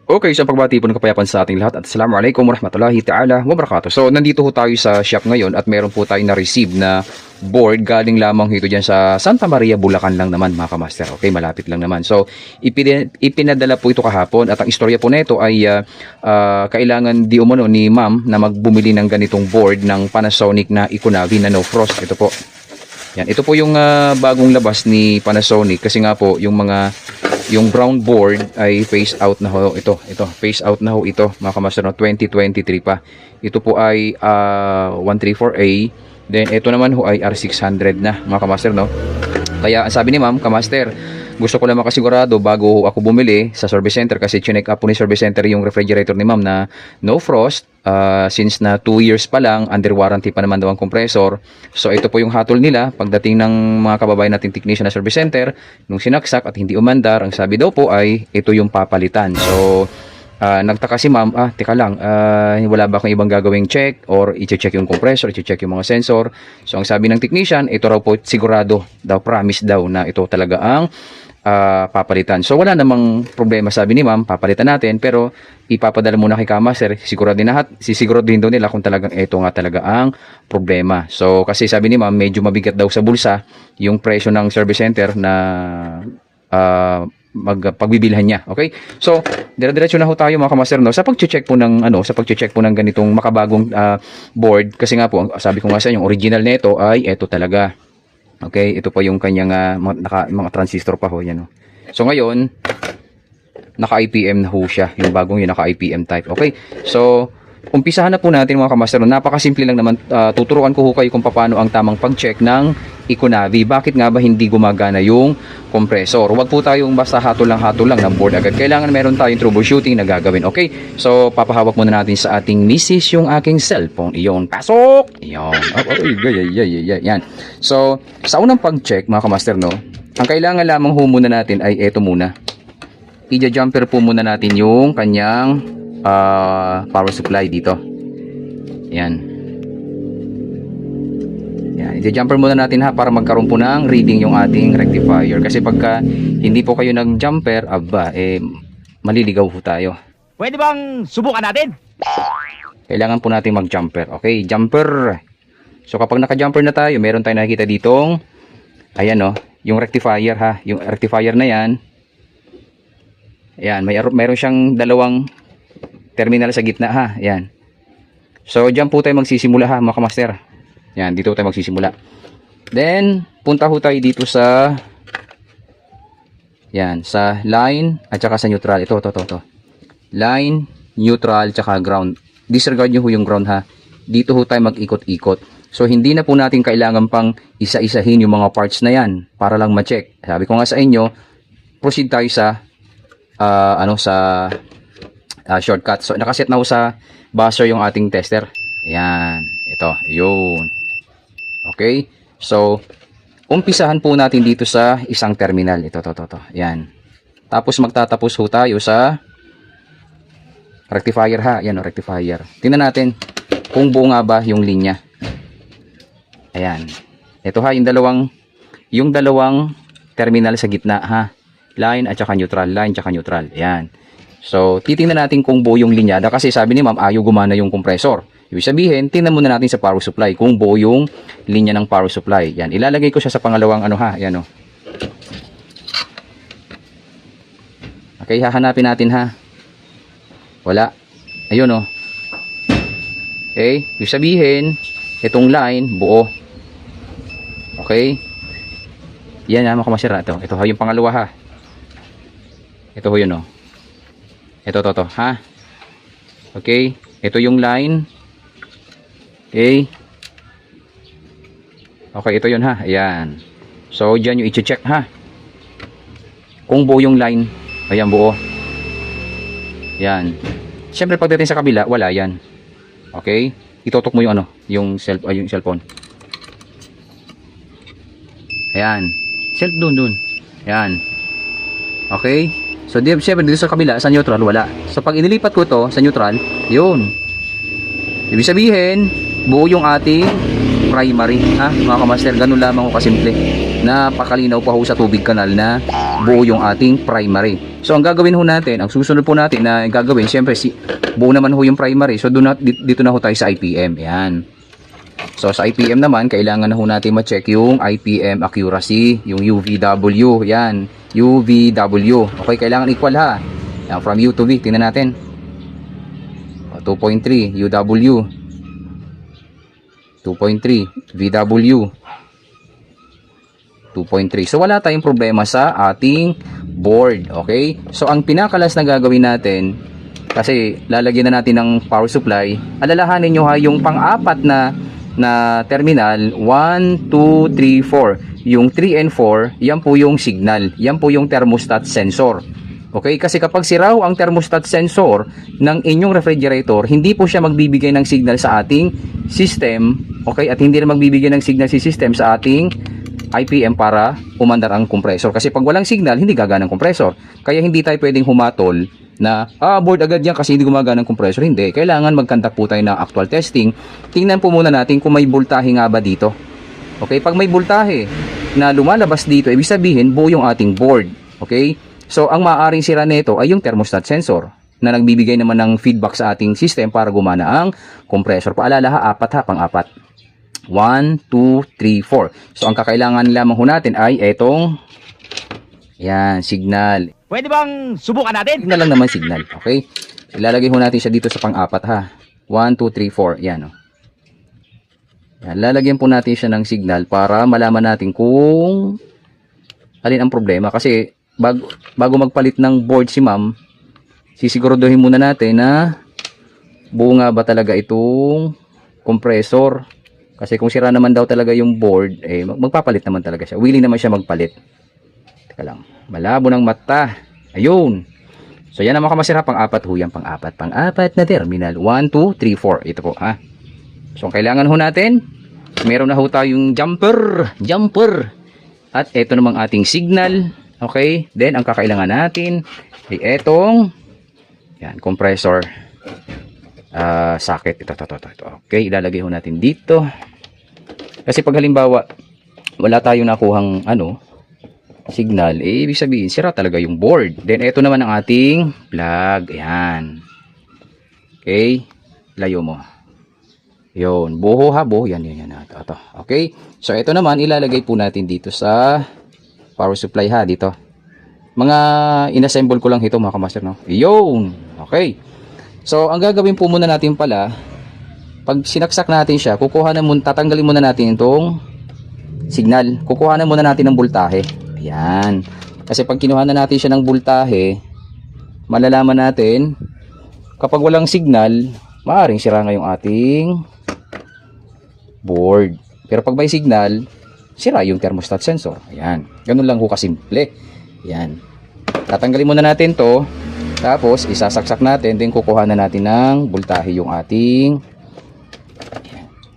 Okay, sa pagbati po ng kapayapaan sa ating lahat at assalamualaikum warahmatullahi ta'ala wabarakatuh. So, nandito po tayo sa shop ngayon at meron po tayong na-receive na board galing lamang ito dyan sa Santa Maria, Bulacan lang naman mga kamaster. Okay, malapit lang naman. So, ipinadala po ito kahapon at ang istorya po nito ay kailangan di umano ni ma'am na magbumili ng ganitong board ng Panasonic na Econavi na no frost. Ito po. Yan, ito po yung bagong labas ni Panasonic kasi nga po yung brown board ay phase out na ho ito phase out na ho ito mga kamaster, no? 2023 pa. Ito po ay 134A, then ito naman ho ay R600 na mga kamaster, no? Kaya sabi ni ma'am, kamaster, gusto ko lang makasigurado bago ako bumili sa service center kasi chinek up po ni service center yung refrigerator ni ma'am na no frost, since na 2 years pa lang, under warranty pa naman daw ang compressor. So ito po yung hatol nila pagdating ng mga kababayan nating technician na service center. Nung sinaksak at hindi umandar, ang sabi daw po ay ito yung papalitan. So nagtaka si ma'am, teka lang, wala ba akong ibang gagawing check or i-check yung compressor, i-check yung mga sensor. So ang sabi ng technician, ito raw po sigurado daw, promise daw na ito talaga ang papalitan. So wala namang problema, sabi ni ma'am, papalitan natin, pero ipapadala muna kay kamaster, sisiguraduhin daw nila kung talagang ito nga talaga ang problema. So kasi sabi ni ma'am, medyo mabigat daw sa bulsa yung presyo ng service center na pagbibilhan niya. Okay? So, dire-diretso na ho tayo mga kamaster, no, sa pag-check po ng ganitong makabagong board kasi nga po, sabi ko nga sa inyo, yung original nito ay ito talaga. Okay? Ito po yung kanyang mga transistor pa ho, yan ho. So ngayon, naka-IPM na ho siya, yung bagong yun naka-IPM type. Okay? So, umpisahan na po natin mga kamaster. Napakasimple lang naman. Tuturuan ko kayo kung paano ang tamang pag-check ng Econavi. Bakit nga ba hindi gumagana yung compressor? Huwag po tayong basta hatol lang ng board agad. Kailangan meron tayong troubleshooting na gagawin. Okay? So, papahawak muna natin sa ating misis yung aking cellphone. Iyon. Pasok! Iyon. Yan. So, sa unang pag-check mga kamaster, no, ang kailangan lamang ho muna natin ay eto muna. I-jumper po muna natin yung kanyang power supply dito. Yan. Yan, i-jumper muna natin ha para magkaroon po ng reading yung ating rectifier. Kasi pagka hindi po kayo nag-jumper, maliligaw po tayo. Pwede bang subukan natin? Kailangan po natin mag-jumper. Okay, jumper. So kapag naka-jumper na tayo, meron tayong nakikita ditong, ayan no, yung rectifier ha. Yung rectifier na yan, ayan, mayroon siyang dalawang terminal sa gitna ha. Ayan. So diyan po tayo magsisimula ha mga kamaster. Yan, dito tayo magsisimula. Then punta ho tayo dito sa sa line at saka sa neutral. Ito. Line, neutral, tsaka ground. Disregard nyo ho yung ground ha. Dito ho tayo mag-ikot-ikot. So hindi na po natin kailangan pang isa-isahin yung mga parts na yan para lang ma-check. Sabi ko nga sa inyo, proceed tayo sa shortcut. So nakaset na ho sa buzzer yung ating tester. Ayan, ito, yun. Okay, so umpisahan po natin dito sa isang terminal. Ito. Ayan. Tapos magtatapos ho tayo sa rectifier ha. Ayan o, rectifier. Tingnan natin kung buo nga ba yung linya. Ayan. Ito ha, yung dalawang terminal sa gitna ha. Line at saka neutral. Line at saka neutral. Ayan. So, titingnan natin kung buo yung linyada kasi sabi ni ma'am, ayaw gumana yung compressor. Ibig sabihin, tingnan muna natin sa power supply kung buo yung linya ng power supply. Yan, ilalagay ko siya sa pangalawang yan o. Okay, hahanapin natin ha. Wala. Ayun o. Okay, ibig sabihin, itong line, buo. Okay. Yan ha, mga kamasira. Ito ha, yung pangalawa ha. Ito ho yun o. Ito, ha? Okay, ito yung line. Okay. Okay, ito yun ha. Ayan. So, dyan yung i-check ha. Kung buo yung line. Ayan, buo. Ayan. Siyempre, pagdating sa kabila, wala yan. Okay. Itutok mo yung yung cellphone. Ayan. Dun. Ayan. Okay. So, siyempre dito sa kabila, sa neutral, wala. So, pag inilipat ko to sa neutral, yun. Ibig sabihin, buo yung ating primary. Ha, mga kamaster, ganun lamang ko kasimple. napakalinaw pa ho sa tubig kanal na buo yung ating primary. So ang gagawin ho natin, ang susunod po natin na gagawin, syempre buo naman ho yung primary. So dito na ho tayo sa IPM. Yan. So sa IPM naman, kailangan na ho natin ma-check yung IPM accuracy, yung UVW. Yan, UVW. Okay, kailangan equal ha. Yan, from U to V, tingnan natin. 2.3 UW, 2.3 VW, 2.3. So wala tayong problema sa ating board. Okay, so ang pinakalas na gagawin natin, kasi lalagyan na natin ng power supply, alalahanin nyo ha, yung pang-apat na terminal, 1, 2, 3, 4. Yung 3 and 4, yan po yung signal, yan po yung thermostat sensor. Okay, kasi kapag siraw ang thermostat sensor ng inyong refrigerator, hindi po siya magbibigay ng signal sa ating system, okay, at hindi na magbibigay ng signal si system sa ating IPM para umandar ang compressor. Kasi pag walang signal, hindi gagana ang compressor. Kaya hindi tayo pwedeng humatol na, board agad yan kasi hindi gumagana ang compressor. Hindi, kailangan mag-conduct po tayo ng actual testing. Tingnan po muna natin kung may voltahe nga ba dito. Okay, pag may voltahe na lumalabas dito, ibig sabihin buo yung ating board. Okay, so ang maaaring sira nito ay yung thermostat sensor na nagbibigay naman ng feedback sa ating system para gumana ang compressor. Paalala ha, pang-apat. 1, 2, 3, 4. So ang kakailangan lamang ho natin ay etong, yan, signal. Pwede bang subukan natin? Signal lang naman, signal. Okay, ilalagay ho natin siya dito sa pang-apat ha. 1, 2, 3, 4. Yan o. Yan, lalagyan po natin siya ng signal para malaman natin kung alin ang problema. Kasi bago magpalit ng board si ma'am, sisiguraduhin muna natin na buo nga ba talaga itong compressor. Kasi kung sira naman daw talaga yung board, magpapalit naman talaga siya. Willing naman siya magpalit. Teka lang, malabo ng mata. Ayun. So yan ang mga kamasira, pang-apat ho yan, pang-apat na terminal. 1, 2, 3, 4. Ito po ha. So ang kailangan ho natin, meron na ho tayong jumper. At ito namang ating signal. Okay, then ang kakailangan natin ay etong, yan, compressor socket. Ito. Okay, ilalagay ho natin dito. Kasi pag halimbawa wala tayong nakuhang signal, ibig sabihin sira talaga yung board. Then ito naman ang ating plug. Ayan. Okay, layo mo. Yun, buho ha, buho. Yan. Ito. Okay, so ito naman ilalagay po natin dito sa power supply ha, dito. Mga inassemble ko lang ito mga kamaster, no? Yun. Okay. So, ang gagawin po muna natin pala, pag sinaksak natin siya, tatanggalin muna natin itong signal. Kukuhanan muna natin ng voltahe. Ayan. Kasi pag kinuha na natin siya ng voltahe, malalaman natin, kapag walang signal, maaaring sira nga yung ating board. Pero pag may signal, sira yung thermostat sensor. Ayan. Ganun lang ho kasimple. Ayan. Tatanggalin muna natin to. Tapos, isasaksak natin. Then, kukuha na natin ng voltahe yung ating,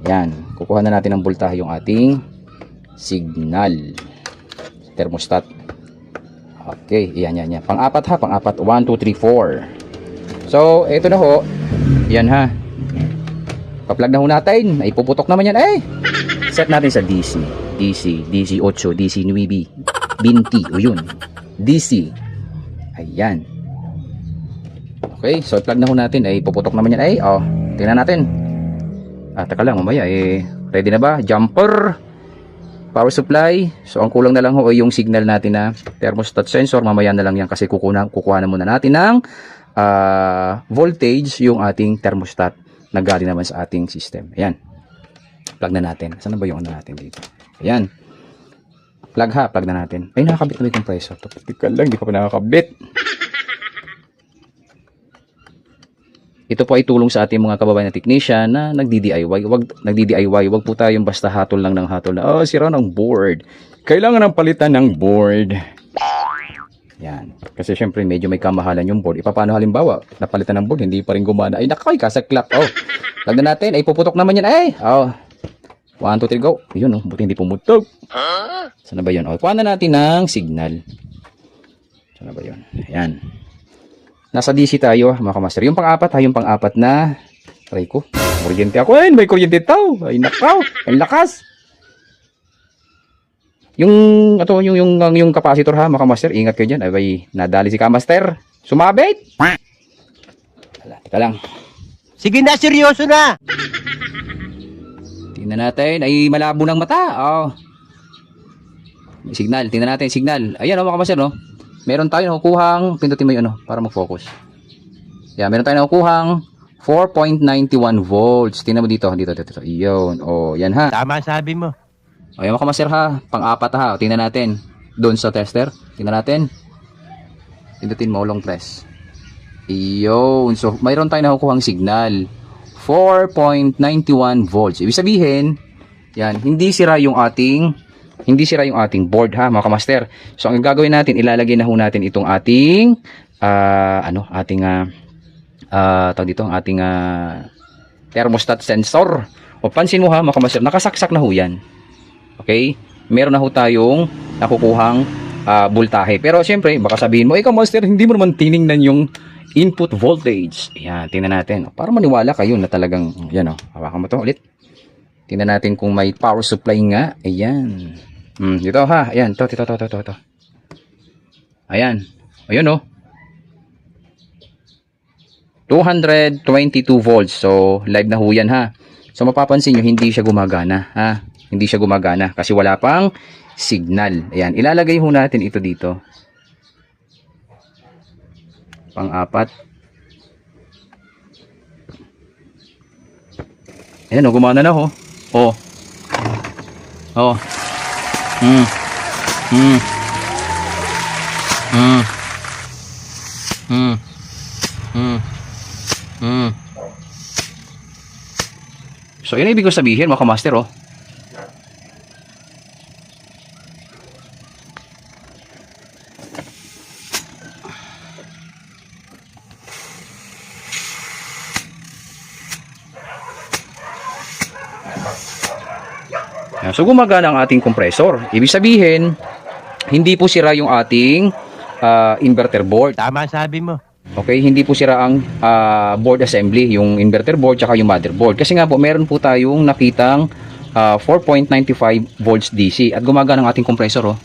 ayan. Kukuha na natin ng voltahe yung ating signal. Thermostat. Okay. Ayan. Pang-apat ha. Pang-apat. 1, 2, 3, 4. So, ito na ho. Ayan ha. Pa-plug na ho natin. Ay, puputok naman yan. Set natin sa DC 8, DC 9, 20. O yun. DC. Ayan. Okay, so plug na ho natin. Ay, puputok naman yan. Tingnan natin. Taka lang, mamaya. Ready na ba? Jumper. Power supply. So, ang kulang na lang ho ay yung signal natin na thermostat sensor. Mamaya na lang yan kasi kukuha na muna natin ng voltage yung ating thermostat na galing naman sa ating system. Ayan. Plug na natin. Saan ba yung natin dito? Ayan. Plug na natin. Ay, nakakabit na may compressor. Teka lang, di pa nakakabit. Ito po ay tulong sa ating mga kababayan na technician na nagdi-DIY. Wag po tayong basta hatol lang ng hatol na, sira ng board. Kailangan ng palitan ng board. Yan. Kasi syempre medyo may kamahalan yung board. Paano halimbawa, napalitan ng board, hindi pa rin gumana. Ay, nakakay, kasaklap. Plug na natin. Ay, puputok naman yan. 1, 2, 3, go. Yun, buti hindi pumutok. Saan na ba yun? Kuha na natin ng signal. Saan na ba yun? Ayan. Nasa DC tayo, mga kamaster. Yung pang-apat na, try ko. Kuryente ako. Ay, may kuryente tao. Ay, nakaw. Ang lakas. Yung yung capacitor ha, mga master, ingat kayo diyan. Ay, nadali si Kamaster. Sumabit. Wala, teka lang. Sige na, seryoso na. Tingnan natin, ay malabo ng mata. Oh. May signal, tingnan natin, signal. Ayan oh, mga master, no. Meron tayong nakukuhang, pindutin mo 'yung ano para mag-focus. Yeah, meron tayong nakukuhang 4.91 volts. Tingnan mo dito. Iyon. Oh, yan ha. Tama sabi mo. Ayan mga master ha, pang-apat ha. O, tingnan natin. Doon sa tester. Tingnan natin. Pindutin mo, long press. Iyon. So, mayroon tayong nakukuhang signal. 4.91 volts. Ibig sabihin, yan, hindi sira yung ating board ha, mga master. So, ang gagawin natin, ilalagay na ho natin itong ating tawag dito, ang ating thermostat sensor. O, pansin mo ha, mga master, nakasaksak na ho yan. Okay? Meron na ho tayong nakukuhang voltahe. Pero siyempre, baka sabihin mo, ikaw master, hindi mo naman tiningnan yung input voltage. Ayan, tingnan natin. Para maniwala kayo na talagang, yan o, hawakan mo to ulit. Tingnan natin kung may power supply nga. Ayan. Dito ha, ayan, to. Ayan. Ayun o. 222 volts. So, live na ho yan ha. So, mapapansin nyo, hindi siya gumagana ha. Hindi siya gumagana kasi wala pang signal. Ayan, ilalagay ho natin ito dito. Pang-apat. Ayan, gumana na ho. Oh. So, yun ang ibig ko sabihin, mga master, oh. So gumagana ang ating compressor. Ibig sabihin, hindi po sira yung ating inverter board. Tama sabi mo. Okay, hindi po sira ang board assembly, yung inverter board tsaka yung motherboard. Kasi nga po, meron po tayong nakitang 4.95 volts DC at gumagana ang ating compressor, oh.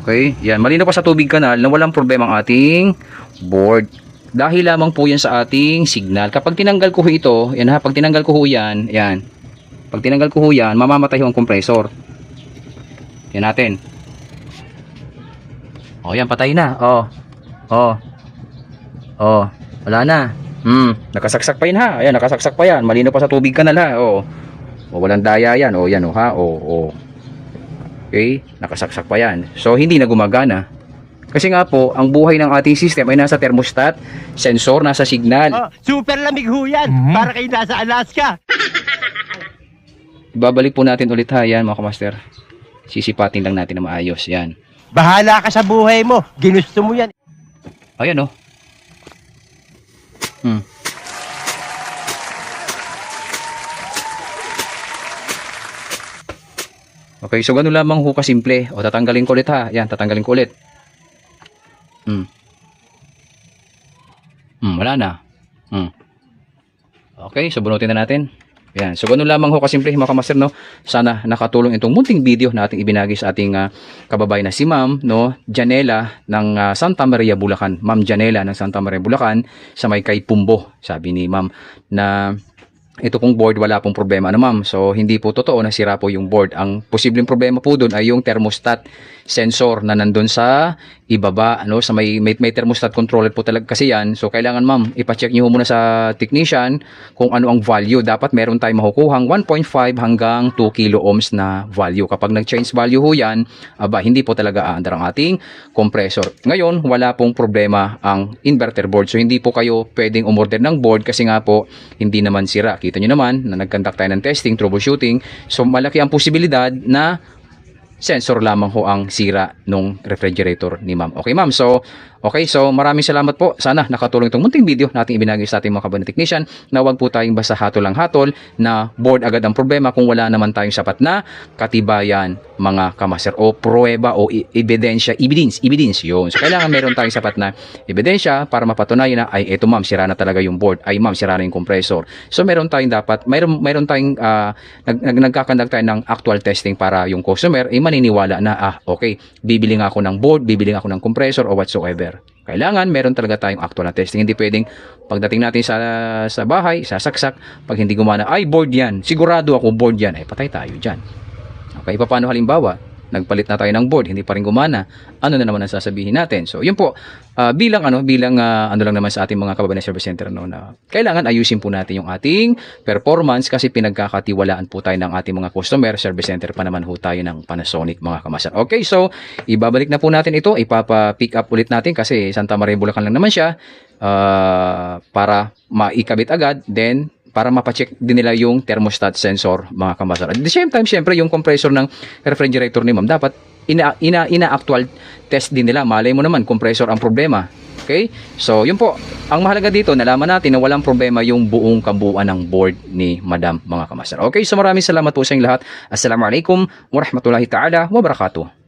Okay, yan. Malinaw pa sa tubig kanal na walang problema ang ating board. Dahil lamang po yan sa ating signal. Kapag tinanggal ko ito, yan ha, pag tinanggal ko yan, yan. Pag tinanggal ko yan, mamamatay ang compressor. Yan natin. O, yan, patay na. Wala na. Nakasaksak pa yan ha. Ayan, nakasaksak pa yan. Malinaw pa sa tubig kanal ha. O, walang daya yan. O, yan o ha. Okay, nakasaksak pa yan. So, hindi na gumagana. Kasi nga po, ang buhay ng ating system ay nasa thermostat, sensor, nasa signal. Oh, super lamig ho yan. Para kayo nasa Alaska. Ibabalik po natin ulit ha, yan mga master. Sisipatin lang natin na maayos, yan. Bahala ka sa buhay mo. Ginusto mo yan. Ayan o. Okay, so ganun lamang ho kasimple. O, tatanggalin ko ulit ha. Yan, tatanggalin ko ulit. Wala na. Okay, so bunutin na natin. Yan, so ganun lamang ho kasimple mga kamaster, no. Sana nakatulong itong munting video na ating ibinagi sa ating kababayan na si Ma'am, no, Janela ng Santa Maria, Bulacan. Ma'am Janela ng Santa Maria, Bulacan, sa may kay Pumbo. Sabi ni Ma'am na ito pong board wala pong problema ma'am. So hindi po totoo na sira po yung board. Ang posibleng problema po doon ay yung thermostat sensor na nandun sa ibaba, ano, sa may thermostat controller po talaga kasi yan. So kailangan ma'am, ipa-check niyo muna sa technician kung ano ang value. Dapat meron tayong makukuhang 1.5 hanggang 2 kilo ohms na value. Kapag nag-change value ho yan, hindi po talaga aandar ang ating compressor. Ngayon, wala pong problema ang inverter board. So hindi po kayo pwedeng umorder ng board kasi nga po hindi naman sira. Kita nyo naman na nag-conduct tayo ng testing, troubleshooting. So malaki ang posibilidad na sensor lamang ho ang sira nung refrigerator ni ma'am. Okay ma'am, so Okay, so maraming salamat po. Sana nakatulong itong munting video nating ibinagay sa ating mga kabayan technician na wag po tayong basta hatol lang hatol na board agad ang problema kung wala naman tayong sapat na katibayan mga kamaster o pruweba o ebidensya, evidence yun. So kailangan meron tayong sapat na ebidensya para mapatunayan na ay eto ma'am, sira na talaga yung board, ay ma'am, sira na yung compressor. So meron tayong mayroon tayong nagkakandak tayo ng actual testing para yung customer ay maniniwala na okay, bibili nga ako ng board, bibili nga ako ng compressor o whatsoever. Kailangan meron talaga tayong actual na testing. Hindi pwedeng pagdating natin sa bahay, sasaksak, pag hindi gumana, ay board yan, sigurado ako board yan, ay patay tayo dyan. Okay, paano halimbawa, nagpalit na tayo ng board, hindi pa rin gumana, ano na naman ang sasabihin natin? So, yun po, bilang ano lang naman sa ating mga kababayan service center, no, na kailangan ayusin po natin yung ating performance kasi pinagkakatiwalaan po tayo ng ating mga customer. Service center pa naman ho tayo ng Panasonic, mga kamaster. Okay, so, ibabalik na po natin ito, ipapa-pick up ulit natin kasi Santa Maria, Bulacan lang naman siya, para maikabit agad, then para mapacheck din nila yung thermostat sensor, mga kamaster. At the same time, syempre, yung compressor ng refrigerator ni ma'am, dapat ina-actual test din nila. Malay mo naman, compressor ang problema. Okay? So, yun po. Ang mahalaga dito, nalaman natin na walang problema yung buong kabuuan ng board ni madam, mga kamaster. Okay? So, maraming salamat po sa inyong lahat. Assalamualaikum warahmatullahi ta'ala wabarakatuh.